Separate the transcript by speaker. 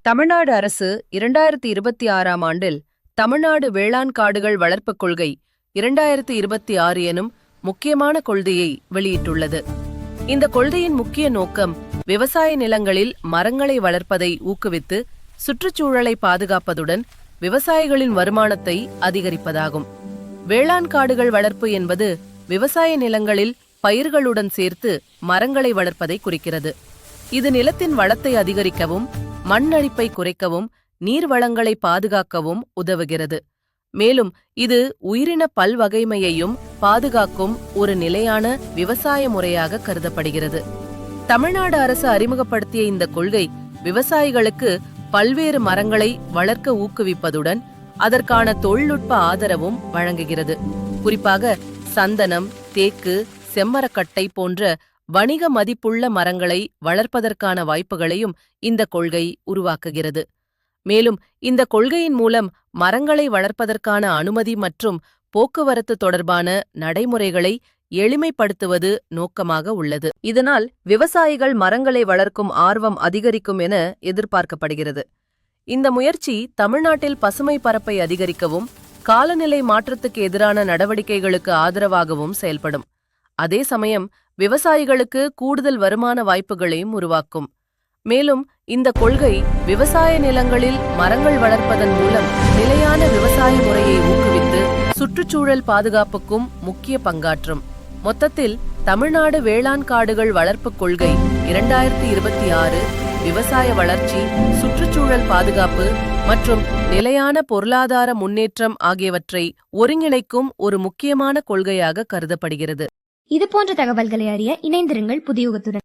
Speaker 1: தமிழ்நாடு அரசு 2026ஆம் ஆண்டில் தமிழ்நாடு வேளாண் காடுகள் வளர்ப்புக் கொள்கை 2026 எனும் முக்கியமான கொள்கையை வெளியிட்டுள்ளது. இந்த கொள்கையின் முக்கிய நோக்கம் விவசாய நிலங்களில் மரங்களை வளர்ப்பதை ஊக்குவித்து சுற்றுச்சூழலை பாதுகாப்பதுடன் விவசாயிகளின் வருமானத்தை அதிகரிப்பதாகும். வேளாண் காடுகள் வளர்ப்பு என்பது விவசாய நிலங்களில் பயிர்களுடன் சேர்த்து மரங்களை வளர்ப்பதை குறிக்கிறது. இது நிலத்தின் வளத்தை அதிகரிக்கவும் மண் அரிப்பை குறைக்கவும் நீர் வளங்களை பாதுகாக்கவும் உதவுகிறது. மேலும் இது உயிரின பல்வகைமையையும் பாதுகாக்கும் ஒரு நிலையான விவசாய முறையாக கருதப்படுகிறது. தமிழ்நாடு அரசு அறிமுகப்படுத்திய இந்த கொள்கை விவசாயிகளுக்கு பல்வேறு மரங்களை வளர்க்க ஊக்குவிப்பதுடன் அதற்கான தொழில்நுட்ப ஆதரவும் வழங்குகிறது. குறிப்பாக சந்தனம், தேக்கு, செம்மரக்கட்டை போன்ற வணிக மதிப்புள்ள மரங்களை வளர்ப்பதற்கான வாய்ப்புகளையும் இந்த கொள்கை உருவாக்குகிறது. மேலும் இந்த கொள்கையின் மூலம் மரங்களை வளர்ப்பதற்கான அனுமதி மற்றும் போக்குவரத்து தொடர்பான நடைமுறைகளை எளிமைப்படுத்துவது நோக்கமாக உள்ளது. இதனால் விவசாயிகள் மரங்களை வளர்க்கும் ஆர்வம் அதிகரிக்கும் என எதிர்பார்க்கப்படுகிறது. இந்த முயற்சி தமிழ்நாட்டில் பசுமை பரப்பை அதிகரிக்கவும் காலநிலை மாற்றத்துக்கு எதிரான நடவடிக்கைகளுக்கு ஆதரவாகவும் செயல்படும். அதே சமயம் விவசாயிகளுக்கு கூடுதல் வருமான வாய்ப்புகளையும் உருவாக்கும். மேலும் இந்த கொள்கை விவசாய நிலங்களில் மரங்கள் வளர்ப்பதன் மூலம் நிலையான விவசாய முறையை ஊக்குவித்து சுற்றுச்சூழல் பாதுகாப்புக்கும் முக்கிய பங்காற்றும். மொத்தத்தில் தமிழ்நாடு வேளாண் காடுகள் வளர்ப்புக் கொள்கை 2026 விவசாய வளர்ச்சி, சுற்றுச்சூழல் பாதுகாப்பு மற்றும் நிலையான பொருளாதார முன்னேற்றம் ஆகியவற்றை ஒருங்கிணைக்கும் ஒரு முக்கியமான கொள்கையாக கருதப்படுகிறது.
Speaker 2: இது போன்ற தகவல்களை அறிய இணைந்திருங்கள் புதியுகத்துடன்.